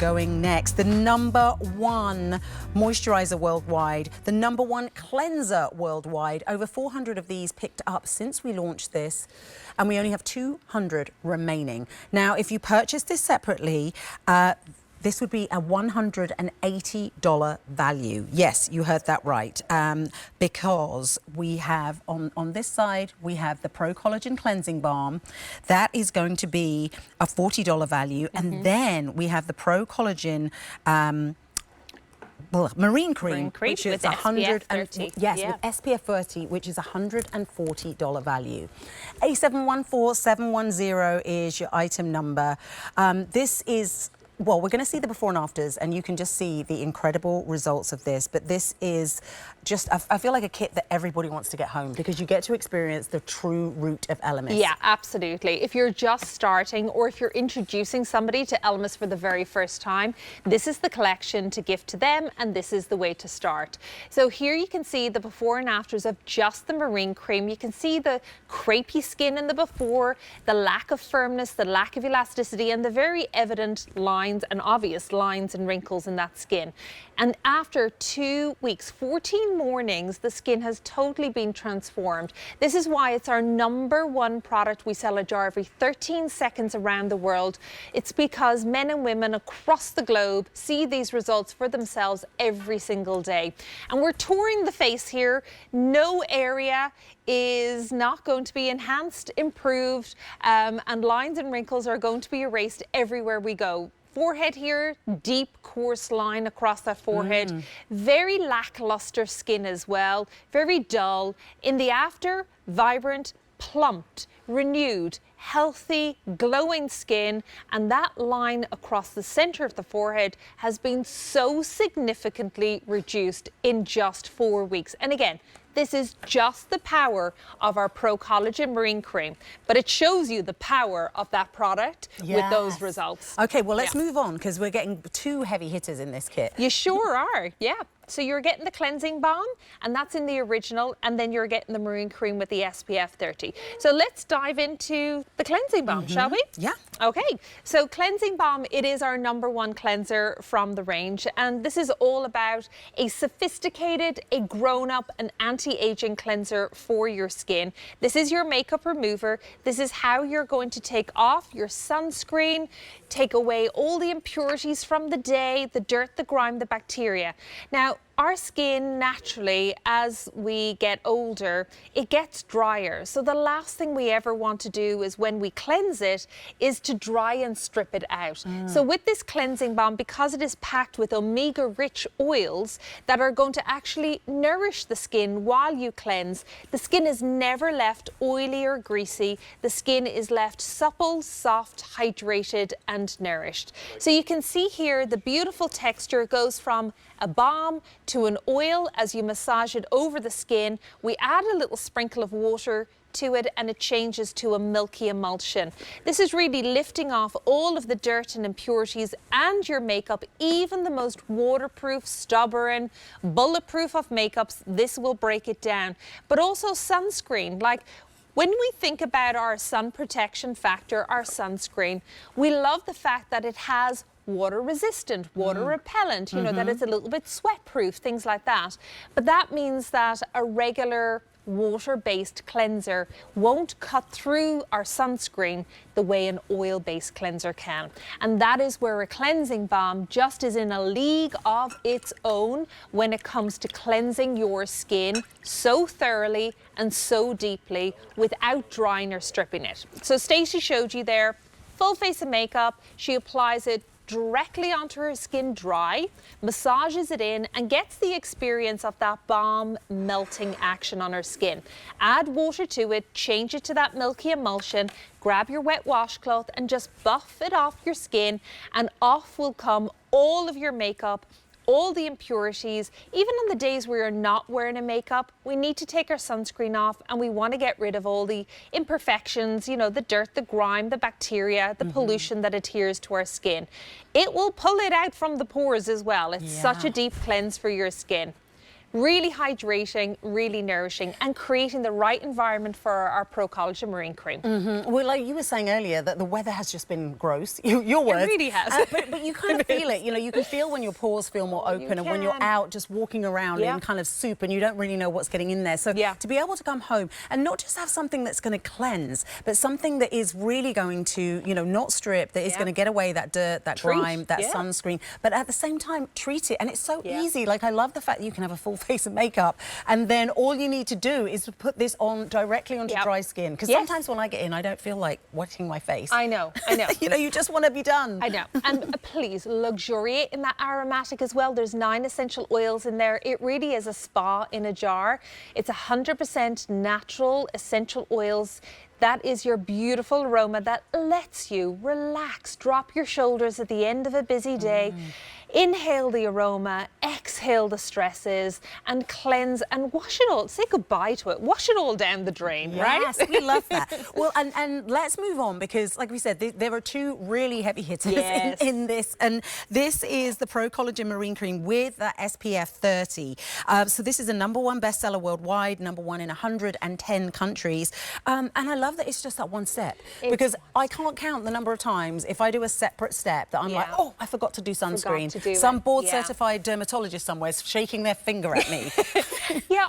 Going next, the #1 moisturizer worldwide, the #1 cleanser worldwide. Over 400 of these picked up since we launched this, and we only have 200 remaining. Now, if you purchase this separately, this would be a $180 value. Yes, you heard that right. Because we have, on this side, we have the Pro-Collagen Cleansing Balm. That is going to be a $40 value. And then we have the Pro-Collagen Marine Cream, which is SPF30. With SPF 30, which is a $140 value. A714710 is your item number. This is... Well, we're going to see the before and afters, and you can just see the incredible results of this. But this is just, I feel like a kit that everybody wants to get home because you get to experience the true root of ELEMIS. Yeah, absolutely. If you're just starting or if you're introducing somebody to ELEMIS for the very first time, this is the collection to gift to them, and this is the way to start. So here you can see the before and afters of just the marine cream. You can see the crepey skin in the before, the lack of firmness, the lack of elasticity, and the very evident lines and obvious lines and wrinkles in that skin. And after 2 weeks, 14 mornings, the skin has totally been transformed. This is why it's our #1 product. We sell a jar every 13 seconds around the world. It's because men and women across the globe see these results for themselves every single day. And we're touring the face here. No area is not going to be enhanced, improved, and lines and wrinkles are going to be erased everywhere we go. Forehead here, deep coarse line across that forehead. Very lackluster skin as well, very dull. In the after, vibrant, plumped, renewed, healthy, glowing skin, and that line across the center of the forehead has been so significantly reduced in just 4 weeks. And again, this is just the power of our Pro-Collagen Marine Cream, but it shows you the power of that product with those results. Okay, well, let's move on because we're getting 2 heavy hitters in this kit. You sure are, yeah. So you're getting the cleansing balm, and that's in the original, and then you're getting the marine cream with the SPF 30. So let's dive into the cleansing balm, shall we? Yeah. Okay, so cleansing balm, it is our #1 cleanser from the range, and this is all about a sophisticated, a grown-up, and anti-aging cleanser for your skin. This is your makeup remover. This is how you're going to take off your sunscreen, take away all the impurities from the day, the dirt, the grime, the bacteria. Now, our skin naturally, as we get older, it gets drier. So the last thing we ever want to do is when we cleanse it is to dry and strip it out. So with this cleansing balm, because it is packed with omega-rich oils that are going to actually nourish the skin while you cleanse, the skin is never left oily or greasy. The skin is left supple, soft, hydrated, and nourished. So you can see here the beautiful texture goes from a balm to an oil as you massage it over the skin. We add a little sprinkle of water to it and it changes to a milky emulsion. This is really lifting off all of the dirt and impurities and your makeup, even the most waterproof, stubborn, bulletproof of makeups. This will break it down. But also sunscreen, like when we think about our sun protection factor, our sunscreen, we love the fact that it has water resistant, water repellent, you know, that it's a little bit sweat proof, things like that. But that means that a regular water-based cleanser won't cut through our sunscreen the way an oil-based cleanser can. And that is where a cleansing balm just is in a league of its own when it comes to cleansing your skin so thoroughly and so deeply without drying or stripping it. So Stacey showed you there, full face of makeup. She applies it directly onto her skin dry, massages it in, and gets the experience of that balm melting action on her skin. Add water to it, change it to that milky emulsion, grab your wet washcloth and just buff it off your skin, and off will come all of your makeup, all the impurities. Even on the days where you're not wearing a makeup, we need to take our sunscreen off and we want to get rid of all the imperfections, you know, the dirt, the grime, the bacteria, the pollution that adheres to our skin. It will pull it out from the pores as well. It's such a deep cleanse for your skin. really hydrating, really nourishing, and creating the right environment for our Pro-Collagen Marine Cream. Well, like you were saying earlier, that the weather has just been gross. Your words. It really has. But you kind of feel it. You know, you can feel when your pores feel more open, and when you're out just walking around in kind of soup, and you don't really know what's getting in there. So to be able to come home and not just have something that's going to cleanse, but something that is really going to, you know, not strip, that is going to get away that dirt, that grime, that sunscreen, but at the same time treat it. And it's so easy. Like, I love the fact that you can have a full face of makeup, and then all you need to do is to put this on directly onto dry skin. Because sometimes when I get in, I don't feel like washing my face. I know. You know, you just want to be done. I know. And please luxuriate in that aromatic as well. There's 9 essential oils in there. It really is a spa in a jar. It's 100% natural essential oils. That is your beautiful aroma that lets you relax, drop your shoulders at the end of a busy day. Inhale the aroma, exhale the stresses, and cleanse and wash it all. Say goodbye to it. Wash it all down the drain, right? Yes, we love that. Well, and let's move on, because, like we said, there are 2 really heavy hitters in this. And this is the Pro-Collagen Marine Cream with that SPF 30. So this is a #1 bestseller worldwide, #1 in 110 countries. And I love that it's just that one step, because I can't count the number of times if I do a separate step that I'm like, oh, I forgot to do sunscreen. Some board-certified dermatologist somewhere is shaking their finger at me.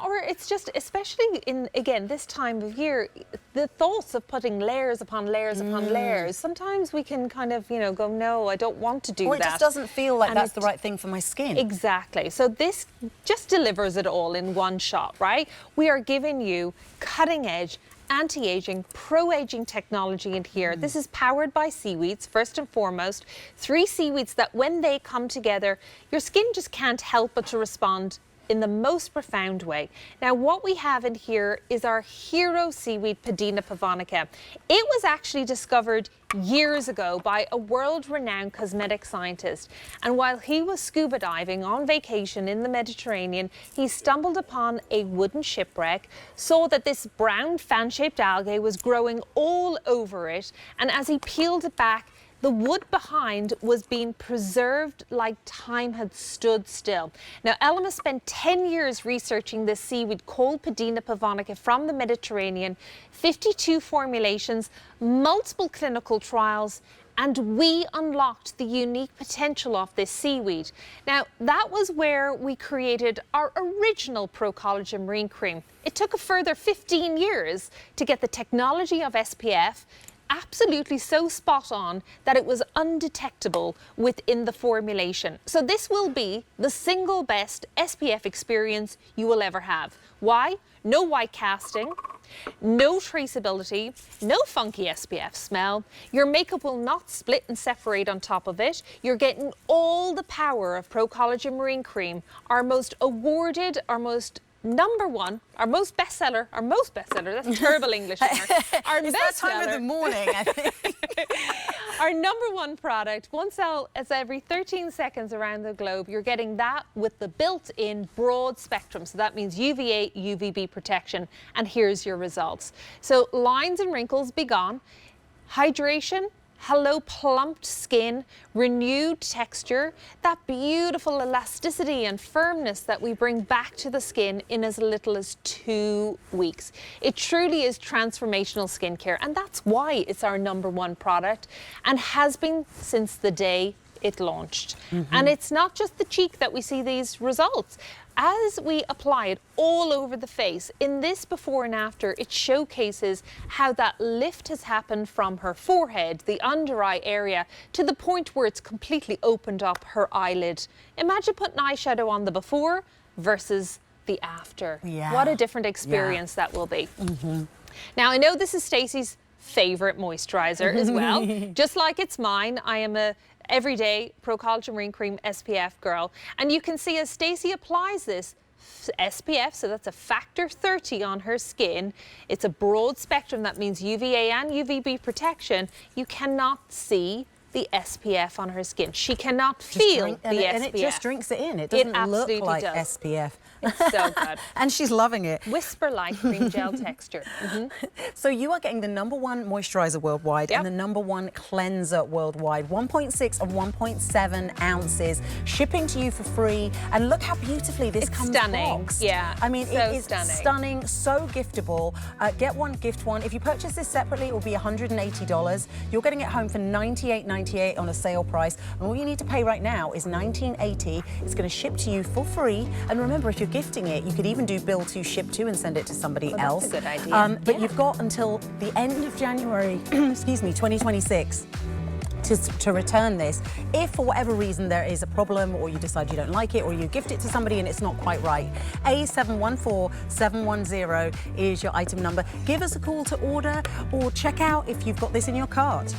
Or it's just, especially in, again, this time of year, the thoughts of putting layers upon layers upon layers, sometimes we can kind of, you know, go, no, I don't want to do that. Or it just doesn't feel like that's the right thing for my skin. Exactly. So this just delivers it all in one shot, right? We are giving you cutting-edge anti-aging, pro-aging technology in here. This is powered by seaweeds, first and foremost. 3 seaweeds that, when they come together, your skin just can't help but to respond in the most profound way. Now, what we have in here is our hero seaweed, Padina pavonica. It was actually discovered years ago by a world-renowned cosmetic scientist. And while he was scuba diving on vacation in the Mediterranean, he stumbled upon a wooden shipwreck, saw that this brown fan-shaped algae was growing all over it, and as he peeled it back, the wood behind was being preserved like time had stood still. Now, ELEMIS spent 10 years researching this seaweed called Padina pavonica from the Mediterranean, 52 formulations, multiple clinical trials, and we unlocked the unique potential of this seaweed. Now, that was where we created our original Pro-Collagen Marine Cream. It took a further 15 years to get the technology of SPF absolutely so spot on that it was undetectable within the formulation. So this will be the single best SPF experience you will ever have. Why? No white casting, no traceability, no funky SPF smell. Your makeup will not split and separate on top of it. You're getting all the power of Pro-Collagen Marine Cream, our most awarded, our most #1, our most bestseller, that's terrible English. Our it's that time of the morning, I think. Our #1 product, one sell as every 13 seconds around the globe. You're getting that with the built-in broad spectrum. So that means UVA, UVB protection. And here's your results. So lines and wrinkles be gone. Hydration. Hello, plumped skin, renewed texture, that beautiful elasticity and firmness that we bring back to the skin in as little as 2 weeks. It truly is transformational skincare, and that's why it's our #1 product and has been since the day it launched. And it's not just the cheek that we see these results. As we apply it all over the face, in this before and after, it showcases how that lift has happened from her forehead, the under eye area, to the point where it's completely opened up her eyelid. Imagine putting eyeshadow on the before versus the after. What a different experience that will be. Now, I know this is Stacey's favorite moisturizer as well. Just like it's mine, I am a everyday Pro-Collagen Marine Cream SPF girl. And you can see as Stacey applies this SPF, so that's a factor 30 on her skin. It's a broad spectrum, that means UVA and UVB protection. You cannot see the SPF on her skin. She cannot feel the SPF. And it just drinks it in. It doesn't look like SPF. It's so good. And she's loving it. Whisper-like cream gel texture. So you are getting the #1 moisturizer worldwide and the #1 cleanser worldwide. 1.6 and 1.7 ounces. Shipping to you for free. And look how beautifully this comes boxed. Yeah. I mean, so it is stunning, so giftable. Get one, gift one. If you purchase this separately, it will be $180. You're getting it home for $98.98 on a sale price. And all you need to pay right now is $19.80. It's going to ship to you for free. And remember, if you're gifting it, you could even do bill to, ship to, and send it to somebody else. That's a good idea. But you've got until the end of January, excuse me, 2026. To return this. If for whatever reason there is a problem, or you decide you don't like it, or you gift it to somebody and it's not quite right, A714710 is your item number. Give us a call to order, or check out if you've got this in your cart.